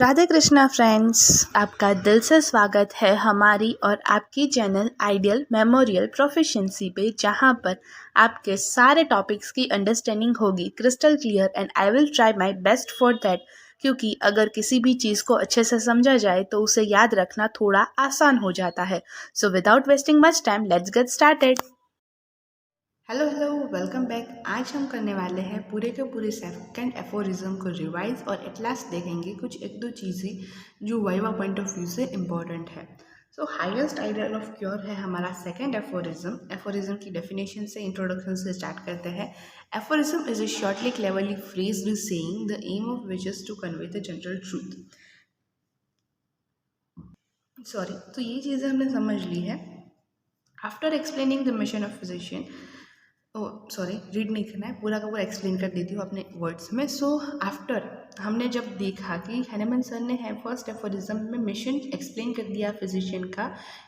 Radhe Krishna friends, आपका दिल से स्वागत है हमारी और आपकी चैनल आइडियल मेमोरियल प्रोफिशिएंसी पे, जहां पर आपके सारे टॉपिक्स की अंडरस्टैंडिंग होगी crystal clear and I will try my best for that. क्योंकि अगर किसी भी चीज़ को अच्छे से समझा जाए तो उसे याद रखना थोड़ा आसान हो जाता है। So without wasting much time, let's get started. Hello hello, welcome back. आज हम करने वाले हैं पूरे के पूरे सेकंड एफोरिज्म को रिवाइज और एट लास्ट देखेंगे कुछ एक दो चीज़ें जो वाइवा पॉइंट ऑफ व्यू से इम्पॉर्टेंट है। So highest ideal of cure है हमारा सेकंड एफोरिज्म। एफोरिज्म की डेफिनेशन से, इंट्रोडक्शन से स्टार्ट करते हैं। Aphorism is a shortly cleverly phrased saying the M of which is to convey the general truth. Sorry, तो ये चीज़ें हमने समझ ली है। After explaining the mission of physician, sorry, read नहीं करना है, पूरा का पूरा एक्सप्लेन कर देती हूँ अपने वर्ड्स में। सो आफ्टर हमने जब देखा कि हैनेमन सर ने है फर्स्ट एफोरिज्म में मिशन एक्सप्लेन कर दिया फिजिशियन का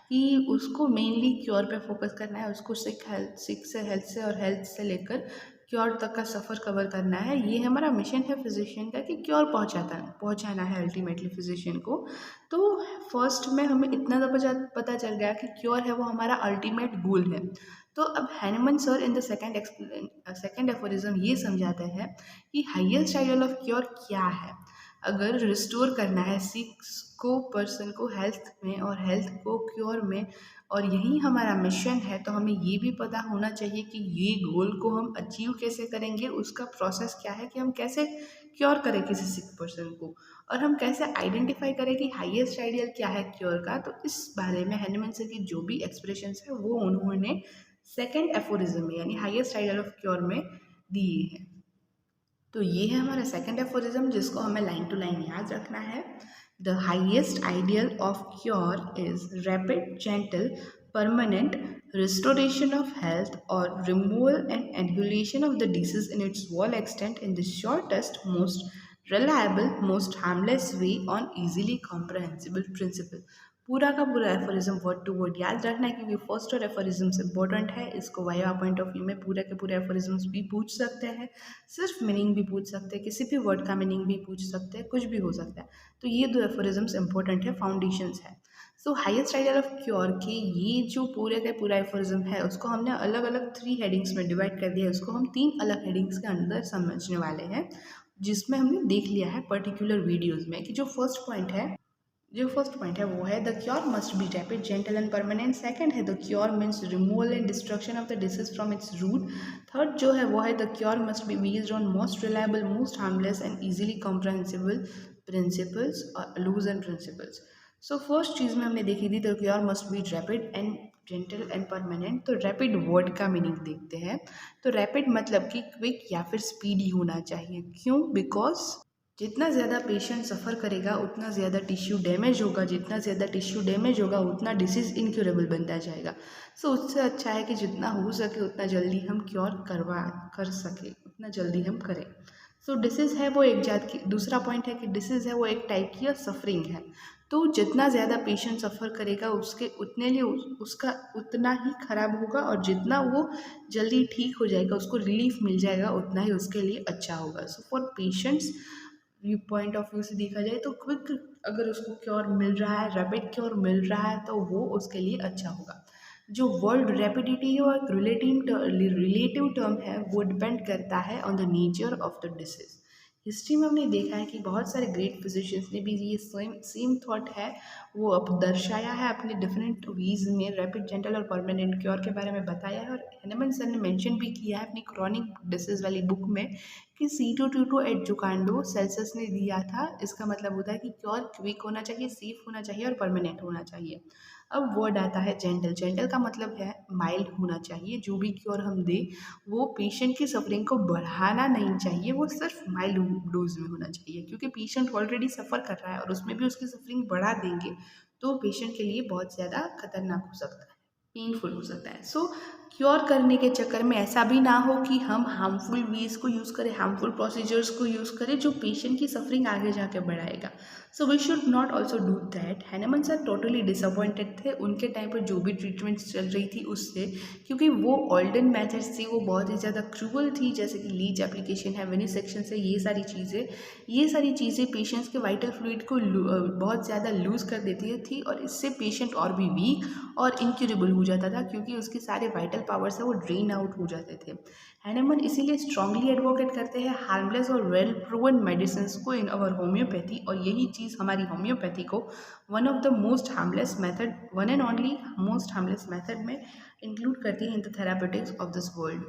कि उसको मेनली क्योर पे फोकस करना है, उसको सिक से और हेल्थ से लेकर क्योर तक का सफ़र कवर करना है। ये हमारा मिशन है फिजिशियन का कि क्योर पहुँचाना है अल्टीमेटली फिजिशियन को। तो फर्स्ट में हमें इतना तो पता चल गया कि क्योर है वो हमारा अल्टीमेट गोल है। तो अब Hahnemann sir in the second aphorism ये समझाते हैं कि हाईएस्ट आइडियल ऑफ क्योर क्या है। अगर रिस्टोर करना है सिक्स को पर्सन को हेल्थ में और हेल्थ को क्योर में, और यही हमारा मिशन है, तो हमें ये भी पता होना चाहिए कि ये गोल को हम अचीव कैसे करेंगे, उसका प्रोसेस क्या है कि हम कैसे क्योर करें किसी सिक पर्सन को, और हम कैसे आइडेंटिफाई करें कि हाईएस्ट आइडियल क्या है क्योर का। तो इस बारे में हैनेमन सर की जो भी एक्सप्रेशंस है वो उन्होंने सेकेंड एफोरिज्म में यानी हाईएस्ट आइडियल ऑफ क्योर में दिए हैं। तो ये है हमारा सेकेंड एफोरिज्म जिसको हमें लाइन टू लाइन याद रखना है। The highest ideal of cure is rapid, gentle, permanent restoration of health or removal and annihilation of the disease in its whole extent in the shortest, most reliable, most harmless way on easily comprehensible principle। पूरा का पूरा aphorism word to word याद रखना है, क्योंकि first और aphorisms important है। इसको वाइवा पॉइंट ऑफ व्यू में पूरे के पूरे एफोरिज्म्स भी पूछ सकते हैं, सिर्फ मीनिंग भी पूछ सकते हैं, किसी भी वर्ड का मीनिंग भी पूछ सकते हैं, कुछ भी हो सकता है। तो ये दो एफोरिज्म्स इंपॉर्टेंट है, फाउंडेशंस है। So highest ideal of cure के ये जो पूरे का पूरा एफोरिज्म है उसको हमने अलग अलग 3 हेडिंग्स में डिवाइड कर दिया है। उसको हम 3 अलग हेडिंग्स के अंदर समझने वाले हैं, जिसमें हमने देख लिया है पर्टिकुलर वीडियोज़ में कि जो फर्स्ट पॉइंट है वो है the cure must be rapid, gentle and permanent. Second है the cure means removal and destruction of the disease from its root. Third जो है वो है the cure must be based on most reliable, most harmless and easily comprehensible principles और illusion principles. So first चीज़ में हमने देखी थी the cure must be rapid and gentle and permanent. तो रैपिड वर्ड का मीनिंग देखते हैं। तो रैपिड मतलब कि क्विक या फिर स्पीडी होना चाहिए। क्यों? बिकॉज जितना ज़्यादा पेशेंट सफ़र करेगा उतना ज़्यादा टिश्यू डैमेज होगा, जितना ज़्यादा टिश्यू डैमेज होगा उतना डिसीज़ इनक्योरेबल बनता जाएगा। सो उससे अच्छा है कि जितना हो सके उतना जल्दी हम क्योर कर सके, उतना जल्दी हम करें। सो डिसीज़ है वो एक जात की, दूसरा पॉइंट है कि डिसीज़ है वो एक टाइप की सफरिंग है। तो जितना ज़्यादा पेशेंट सफ़र करेगा उसके उतने लिए उसका उतना ही ख़राब होगा, और जितना वो जल्दी ठीक हो जाएगा, उसको रिलीफ मिल जाएगा, उतना ही उसके लिए अच्छा होगा। So for patients view point of view से देखा जाए तो क्विक अगर उसको क्योर मिल रहा है, रैपिड क्योर मिल रहा है, तो वो उसके लिए अच्छा होगा। जो वर्ड रैपिडिटी है वो एक रिलेटिव टर्म है, वो डिपेंड करता है on the nature of the disease. History में हमने देखा है कि बहुत सारे ग्रेट फिजिशियंस ने भी ये सेम थॉट है वो अब दर्शाया है अपने डिफरेंट वीज में, रैपिड, जेंटल और परमानेंट क्योर के बारे में बताया है। और हैनेमन सर ने मेंशन भी किया है अपनी क्रॉनिक डिसीज वाली बुक में कि C2T2 एजुकांडो सेल्सियस ने दिया था। इसका मतलब होता है कि क्योर क्विक होना चाहिए, सेफ होना चाहिए और परमानेंट होना चाहिए। अब वर्ड आता है जेंटल। जेंटल का मतलब है माइल्ड होना चाहिए। जो भी क्योर हम दें वो पेशेंट की सफरिंग को बढ़ाना नहीं चाहिए, वो सिर्फ माइल्ड डोज में होना चाहिए, क्योंकि पेशेंट ऑलरेडी सफ़र कर रहा है और उसमें भी उसकी सफरिंग बढ़ा देंगे तो पेशेंट के लिए बहुत ज़्यादा खतरनाक हो सकता है, पेनफुल हो सकता है। सो क्योर करने के चक्कर में ऐसा भी ना हो कि हम हार्मफुल वेज को यूज़ करें, हार्मफुल प्रोसीजर्स को यूज़ करें जो पेशेंट की सफरिंग आगे जाके बढ़ाएगा। So we should not also do that. Hahnemann sir totally disappointed थे उनके टाइम पर जो भी ट्रीटमेंट्स चल रही थी उससे, क्योंकि वो ओल्डन मेथड्स थी, वो बहुत ही ज़्यादा क्रूअल थी, जैसे कि लीच एप्लीकेशन है, विनिसेक्शन से, ये सारी चीज़ें पेशेंट्स के वाइटल फ्लूइड को बहुत ज़्यादा लूज़ कर देती थी और इससे पेशेंट और भी वीक और इनक्यूरेबल हो जाता था, क्योंकि उसके सारे वाइटल पावर्स है वो ड्रेन आउट हो जाते थे। हैनेमन इसीलिए स्ट्रांगली एडवोकेट करते हैं हार्मलेस और वेल प्रूवन मेडिसिन को इन अवर होम्योपैथी, और यही चीज़ हमारी होम्योपैथी को one of the most harmless method, one and only most harmless method में इंक्लूड करती है in the therapeutics of this world.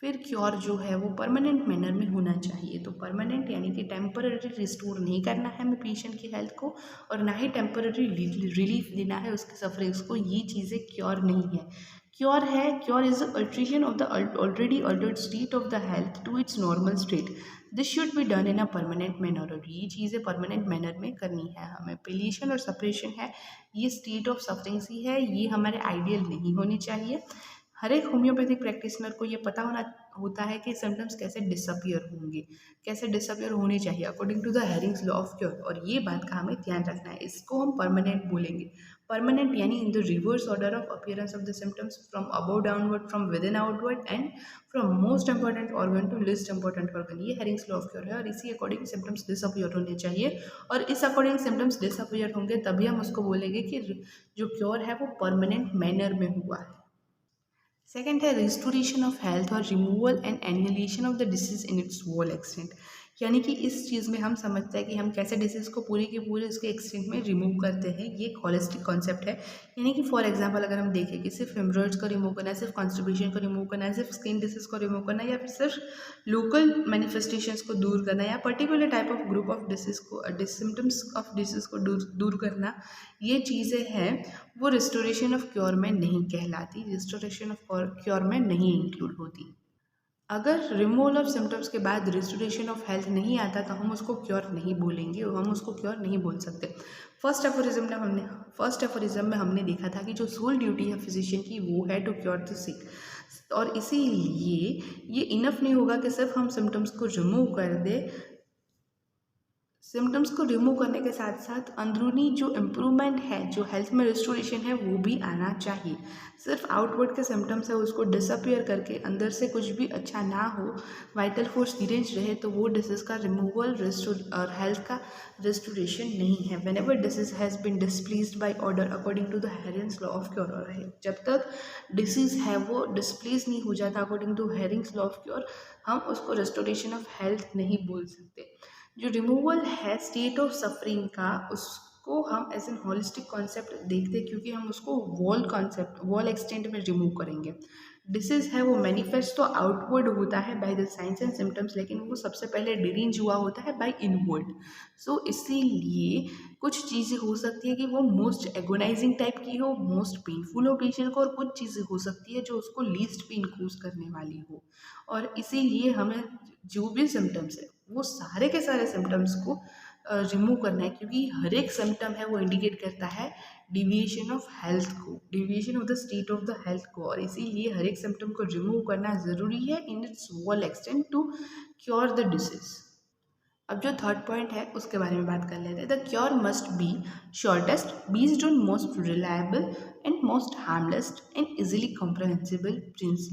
फिर क्योर जो है वो परमानेंट मैनर में होना चाहिए। तो परमानेंट यानी कि टेम्पररी रिस्टोर नहीं करना है हमें पेशेंट की हेल्थ को, और ना ही टेम्पररी रिलीफ देना है उसके सफरिंग्स को। ये चीज़ें क्योर नहीं है। क्योर है, cure is the alteration of the already altered state of the health to its normal state. This should be done in a permanent manner, और ये चीज़ें परमानेंट मैनर में करनी है हमें। पेलिएशन और सपरेशन है, ये स्टेट ऑफ सफरिंग्स ही है, ये हमारे आइडियल नहीं होनी चाहिए। हर एक होम्योपैथिक प्रैक्टिशनर को ये पता होता है कि सिम्टम्स कैसे डिसअपियर होंगे, कैसे डिसअपियर होने चाहिए according to the Hering's law of cure, और ये बात का हमें ध्यान रखना है। इसको हम परमानेंट बोलेंगे। परमानेंट यानी in the reverse order of appearance of the symptoms, from above downward, from within outward, and from most important organ to least important organ. ये हेरिंग्स लॉ ऑफ क्योर है, और इसी according symptoms disappear होने चाहिए, और इस according symptoms disappear होंगे तभी हम उसको बोलेंगे कि जो क्योर है वो परमानेंट मैनर में हुआ है। सेकेंड है रिस्टोरेशन ऑफ हेल्थ और removal and annihilation of the disease in its whole extent. यानी कि इस चीज़ में हम समझते हैं कि हम कैसे डिसीज़ को पूरे के पूरे उसके एक्सटेंट में रिमूव करते हैं। ये एक होलिस्टिक कॉन्सेप्ट है। यानी कि फॉर एग्जांपल अगर हम देखें कि सिर्फ हेमरोइड्स को रिमूव करना है, सिर्फ कॉन्स्टिपेशन को रिमूव करना है, सिर्फ स्किन डिसीज़ को रिमूव करना है, या फिर सिर्फ लोकल मैनिफेस्टेशंस को दूर करना है, या particular type of group of disease को सिम्टम्स ऑफ डिसीज़ को दूर करना, ये चीज़ें हैं वो रिस्टोरेशन ऑफ क्योर में नहीं कहलाती, रिस्टोरेशन ऑफ क्योर में नहीं इंक्लूड होती। अगर रिमूवल ऑफ सिम्टम्स के बाद रिस्टोरेशन ऑफ हेल्थ नहीं आता तो हम उसको क्योर नहीं बोलेंगे, और हम उसको क्योर नहीं बोल सकते। फर्स्ट एफोरिज्म में हमने देखा था कि जो सोल ड्यूटी है फिजिशियन की वो है टू क्योर द सिक, और इसीलिए ये इनफ नहीं होगा कि सिर्फ हम सिम्टम्स को रिमूव कर दे। सिम्टम्स को रिमूव करने के साथ साथ अंदरूनी जो इम्प्रूवमेंट है, जो हेल्थ में रिस्टोरेशन है, वो भी आना चाहिए। सिर्फ आउटवर्ड के सिम्टम्स है उसको डिसअपियर करके अंदर से कुछ भी अच्छा ना हो, वाइटल फोर्स धीरेज रहे, तो वो डिसीज़ का रिमूवल और हेल्थ का रिस्टोरेशन नहीं है। Whenever disease has been displaced by order according to the Hering's law of cure, और जब तक डिसीज़ है वो डिस्प्लेस नहीं हो जाता according to Hering's law of cure, हम उसको रिस्टोरेशन ऑफ हेल्थ नहीं बोल सकते। जो रिमूवल है स्टेट ऑफ सफरिंग का, उसको हम एज एन होलिस्टिक कॉन्सेप्ट देखते हैं, क्योंकि हम उसको वॉल एक्सटेंट में रिमूव करेंगे। डिसीज है वो मैनिफेस्ट तो आउटवर्ड होता है by the science and symptoms, लेकिन वो सबसे पहले डिरेंज हुआ होता है बाय इनवर्ड। सो इसीलिए कुछ चीज़ें हो सकती है कि वो मोस्ट एगोनाइजिंग टाइप की हो, मोस्ट पेनफुल हो पेशेंट को, और कुछ चीज़ें हो सकती है जो उसको लीस्ट पेन कोज करने वाली हो। और इसीलिए हमें जो भी सिम्टम्स है वो सारे के सारे सिम्टम्स को रिमूव करना है, क्योंकि हर एक सिम्टम है वो इंडिकेट करता है डिविएशन ऑफ हेल्थ को, deviation of the state of the health को, और इसीलिए हर एक सिम्टम को रिमूव करना ज़रूरी है in its whole extent to cure the disease. अब जो थर्ड पॉइंट है उसके बारे में बात कर लेते हैं। The cure must be shortest, based on most reliable and most harmless and easily comprehensible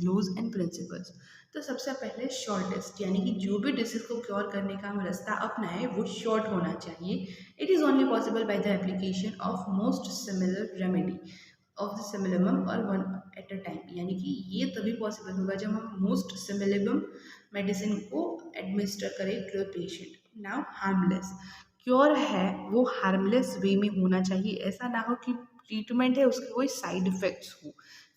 laws and principles. तो सबसे पहले शॉर्टेस्ट, यानी कि जो भी डिसीज को क्योर करने का हम रास्ता अपनाएं वो शॉर्ट होना चाहिए। It is only possible by the application of most similar remedy of the simillimum और वन एट अ टाइम, यानी कि ये तभी पॉसिबल होगा जब हम मोस्ट सिमिलम मेडिसिन को एडमिनिस्टर करें to the patient. Now harmless cure है वो हार्मलेस वे में होना चाहिए। ऐसा ना हो कि ट्रीटमेंट है उसके कोई साइड इफ़ेक्ट्स हो,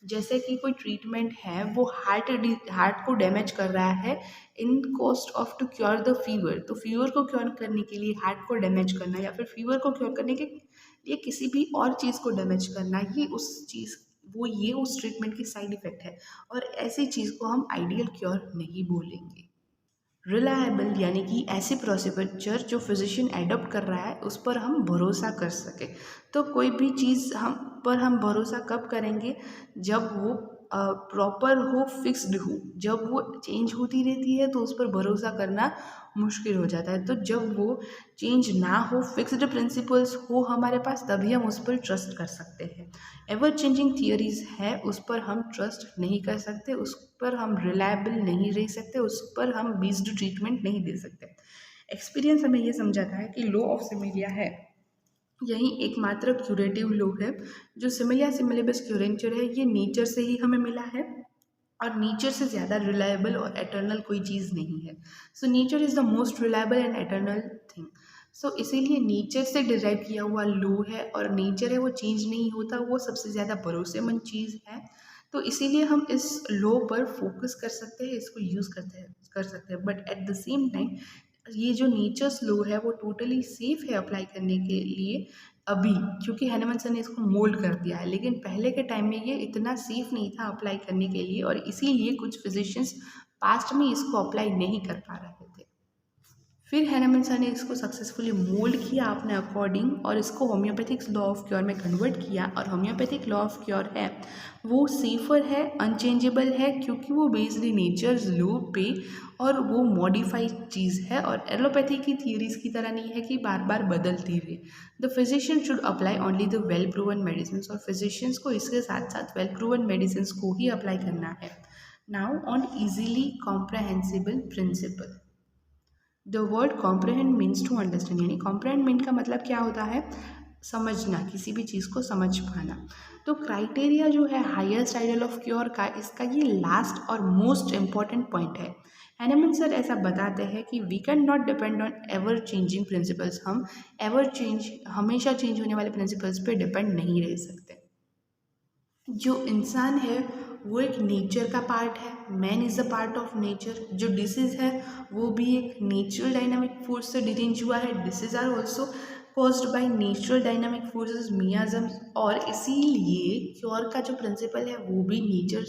जैसे कि कोई ट्रीटमेंट है वो हार्ट को डैमेज कर रहा है in cost of to cure the fever, तो फीवर को क्योर करने के लिए हार्ट को डैमेज करना, या फिर फीवर को क्योर करने के लिए किसी भी और चीज़ को डैमेज करना, ये उस ट्रीटमेंट की साइड इफ़ेक्ट है, और ऐसी चीज़ को हम आइडियल क्योर नहीं बोलेंगे। रिलायबल यानी कि ऐसी प्रोसीजर जो फिजिशियन एडॉप्ट कर रहा है उस पर हम भरोसा कर सके। तो कोई भी चीज़ हम भरोसा कब करेंगे, जब वो प्रॉपर हो, फिक्स्ड हो। जब वो चेंज होती रहती है तो उस पर भरोसा करना मुश्किल हो जाता है। तो जब वो चेंज ना हो, फिक्स्ड प्रिंसिपल्स हो हमारे पास, तभी हम उस पर ट्रस्ट कर सकते हैं। एवर चेंजिंग थियरीज है, उस पर हम ट्रस्ट नहीं कर सकते, उस पर हम रिलायबल नहीं रह सकते, उस पर हम बेस्ड ट्रीटमेंट नहीं दे सकते। एक्सपीरियंस हमें ये समझाता है कि लॉ ऑफ सिमिलिया है, यही एकमात्र क्यूरेटिव लॉ है। जो सिमिलिया सिमिलिबस क्यूरेंचर है, ये नेचर से ही हमें मिला है और नेचर से ज़्यादा रिलायबल और एटर्नल कोई चीज़ नहीं है। So nature is the most reliable and eternal thing. So इसीलिए नेचर से डिराइव किया हुआ लॉ है और नेचर है वो चेंज नहीं होता, वो सबसे ज़्यादा भरोसेमंद चीज़ है। तो इसीलिए हम इस लॉ पर फोकस कर सकते हैं, इसको यूज़ कर सकते हैं। But at the same time ये जो नेचर्स लॉ है वो टोटली सेफ है अप्लाई करने के लिए अभी, क्योंकि हैनमन सर ने इसको मोल्ड कर दिया है। लेकिन पहले के टाइम में ये इतना सेफ नहीं था अप्लाई करने के लिए, और इसीलिए कुछ फिजिशियंस पास्ट में इसको अप्लाई नहीं कर पा रहे थे। फिर हैनमन सर ने इसको सक्सेसफुली मोल्ड किया अपने अकॉर्डिंग और इसको होम्योपैथिक लॉ ऑफ क्योर में कन्वर्ट किया। और होम्योपैथिक लॉ ऑफ क्योर है वो सेफर है, अनचेंजेबल है, क्योंकि वो बेस्ड इन नेचर्स लॉ पे और वो मॉडिफाइड चीज़ है और एलोपैथी की थियरीज की तरह नहीं है कि बार बार बदलती रहे। The physician should apply only the well proven medicine, और फिजिशियंस को इसके साथ साथ वेल प्रूवन मेडिसिन को ही अप्लाई करना है। Now on easily comprehensible principle. The word comprehend means to understand, यानी कॉम्प्रहेंड मीन का मतलब क्या होता है, समझना, किसी भी चीज़ को समझ पाना। तो क्राइटेरिया जो है हाईएस्ट आइडियल ऑफ क्योर का, इसका ये लास्ट और मोस्ट इम्पॉर्टेंट पॉइंट है। हैनमन सर ऐसा बताते हैं कि we can not depend on ever changing principles, हम एवर चेंज, हमेशा चेंज होने वाले प्रिंसिपल्स पे डिपेंड नहीं रह सकते। जो इंसान है वो एक नेचर का पार्ट है, man is a part of nature. जो डिसीज़ है वो भी एक नेचुरल डायनामिक फोर्स से डिरेंज हुआ है। Disease are also caused by natural dynamic forces, miasms. और इसीलिए क्योर का जो प्रिंसिपल है वो भी नेचर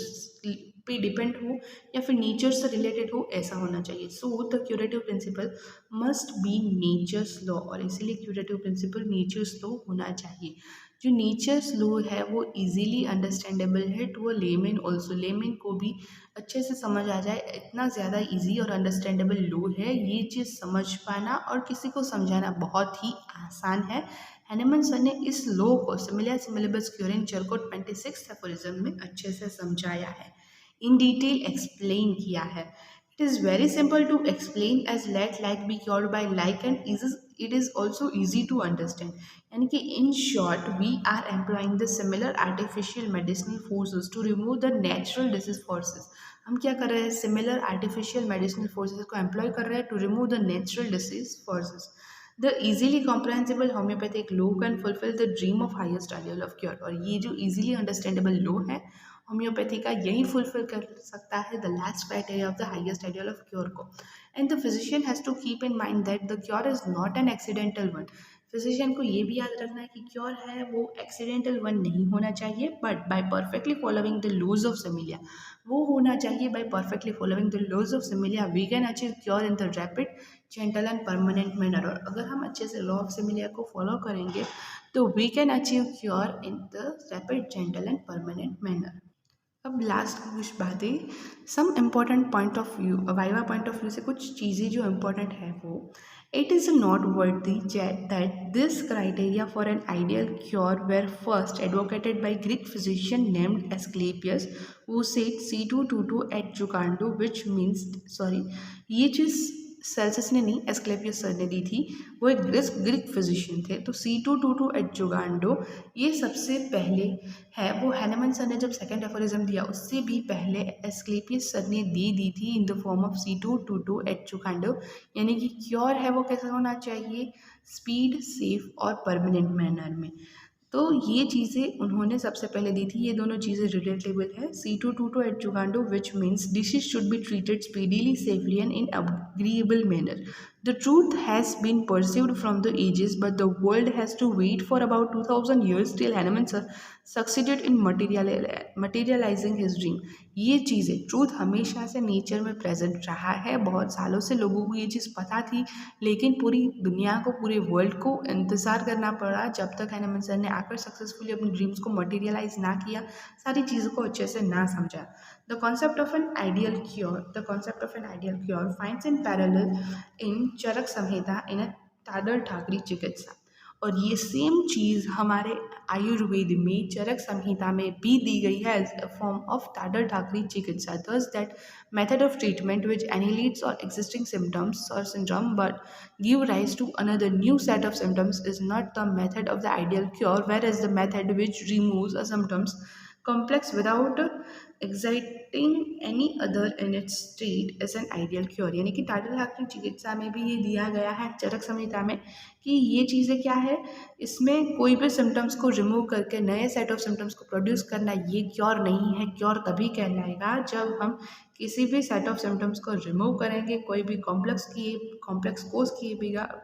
पे डिपेंड हो या फिर नेचर से रिलेटेड हो, ऐसा होना चाहिए। So the curative principle must be nature's law, और इसीलिए क्यूरेटिव प्रिंसिपल नेचर्स लॉ होना चाहिए। जो नेचर्स लॉ है वो इजीली अंडरस्टैंडेबल है to a layman also, layman को भी अच्छे से समझ आ जाए, इतना ज़्यादा इजी और अंडरस्टैंडेबल लॉ है। ये चीज़ समझ पाना और किसी को समझाना बहुत ही आसान है। हैनमन सर ने इस लॉ को सिमिलिया सिमिलिबस क्यूरेंचर को 26 एफोरिज्म में अच्छे से समझाया है, इन डिटेल एक्सप्लेन किया है। It is very simple to explain as let like be cured by like, and it is also easy to understand. यानी कि in short we are employing the similar artificial medicinal forces to remove the natural disease forces. हम क्या कर रहे हैं, similar artificial medicinal forces को employ कर रहे हैं to remove the natural disease forces. The easily comprehensible homeopathic law can fulfil the dream of highest ideal of cure. और ये जो इजीली अंडरस्टैंडेबल लॉ है होम्योपैथी का, यही फुलफिल कर सकता है the last criteria of the highest ideal of cure को। And the physician has to keep in mind that the cure is not an accidental one. Physician को ये भी याद रखना है कि क्योर है वो एक्सीडेंटल वन नहीं होना चाहिए, but by perfectly following the laws of similia, वो होना चाहिए by perfectly following the laws of similia we can achieve cure in the rapid, gentle and permanent manner. और अगर हम अच्छे से लॉ ऑफ सिमिलिया को फॉलो करेंगे तो we can achieve cure in the rapid, gentle and permanent manner. अब last की कुछ बातें, some important point of view, viva point of view से कुछ चीज़ें जो इम्पोर्टेंट है वो, it is not worthy that this criteria for an ideal cure were first advocated by Greek physician named Asclepius who said C222 at Jucando, which means, sorry, ये चीज़ Celsius ने नहीं, एस्क्लेपियस सर ने दी थी, वो एक ग्रीक फिजिशियन थे। तो C222 एट जुगांडो ये सबसे पहले है, वो हैनमन सर ने जब सेकेंड एफोरिज्म दिया उससे भी पहले एस्क्लेपियस सर ने दी थी in the form of C222 एट जुगांडो। यानी कि क्योर है वो कैसा होना चाहिए, स्पीड, सेफ और परमानेंट मैनर में। तो ये चीज़ें उन्होंने सबसे पहले दी थी, ये दोनों चीज़ें रिलेटेबल है। C222 एट जुगांडो which means diseases should be treated speedily, safely and in agreeable manner. The truth has been perceived from the ages, but the world has to wait for about 2000 years till Hahnemann succeeded in materializing his dream. ये चीज़ें truth हमेशा से nature में present रहा है, बहुत सालों से लोगों को ये चीज़ पता थी, लेकिन पूरी दुनिया को, पूरे वर्ल्ड को इंतज़ार करना पड़ा जब तक हैनमन सर ने आकर सक्सेसफुली अपनी ड्रीम्स को मटेरियलाइज ना किया, सारी चीज़ों को अच्छे से ना समझा। The concept of an ideal cure finds in parallel in Charak Samhita in ताडर ठाकरी चिकित्सा। और ये सेम चीज़ हमारे आयुर्वेद में चरक संहिता में भी दी गई है एज अ फॉर्म ऑफ ताडर ठाकरी चिकित्सा। Thus that method of treatment which annihilates all existing symptoms or syndrome but give rise to another new set of symptoms is not the method of the ideal cure, whereas the method which removes a symptoms complex without exciting any other in its state is an ideal cure। यानी कि टाडर ठाकरे चिकित्सा में भी ये दिया गया है चरक संहिता में कि ये चीज़ें क्या है, इसमें कोई भी सिम्टम्स को रिमूव करके नए सेट ऑफ सिम्टम्स को प्रोड्यूस करना ये क्योर नहीं है। क्योर तभी कहलाएगा जब हम किसी भी सेट ऑफ सिम्टम्स को रिमूव करेंगे, कोई भी कॉम्प्लेक्स कोर्स किए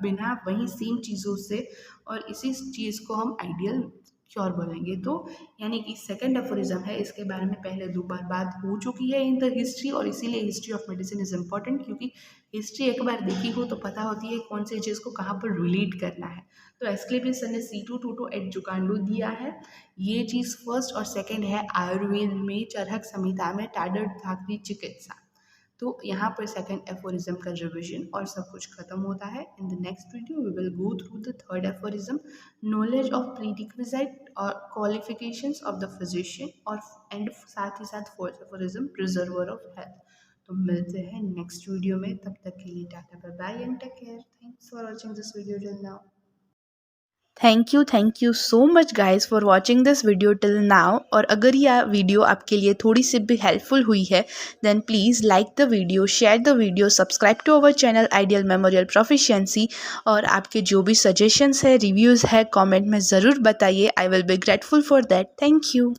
बिना वहीं सेम चीज़ों से, और इसी चीज़ को हम आइडियल क्योर बोलेंगे। तो यानी कि सेकेंड एफोरिज्म है, इसके बारे में पहले 2 बार बात हो चुकी है इन द हिस्ट्री, और इसीलिए history of medicine is important, क्योंकि हिस्ट्री एक बार देखी हो तो पता होती है कौन सी चीज़ को कहाँ पर रिलेट करना है। तो एस्क्लेपियस सर ने C222 एट जुकांडू दिया है, ये चीज़ फर्स्ट, और सेकेंड है आयुर्वेद में चरक संहिता में टाडर ठाकरी चिकित्सा। तो यहाँ पर सेकेंड एफोरिज्म का रिविजन और सब कुछ खत्म होता है। In the next video we will go through the third aphorism, knowledge of prerequisite और क्वालिफिकेशंस ऑफ द फिजिशियन, और एंड साथ ही साथ fourth aphorism, preserver of health. तो मिलते हैं नेक्स्ट वीडियो में, तब तक के लिए tata bye bye and take care. Thanks for watching this video till now. Thank you so much guys for watching this video till now. और अगर यह वीडियो आपके लिए थोड़ी सी भी हेल्पफुल हुई है then please like the video, share the video, subscribe to our channel ideal memorial proficiency. और आपके जो भी सजेशंस है, रिव्यूज़ है, कमेंट में ज़रूर बताइए। I will be grateful for that. Thank you.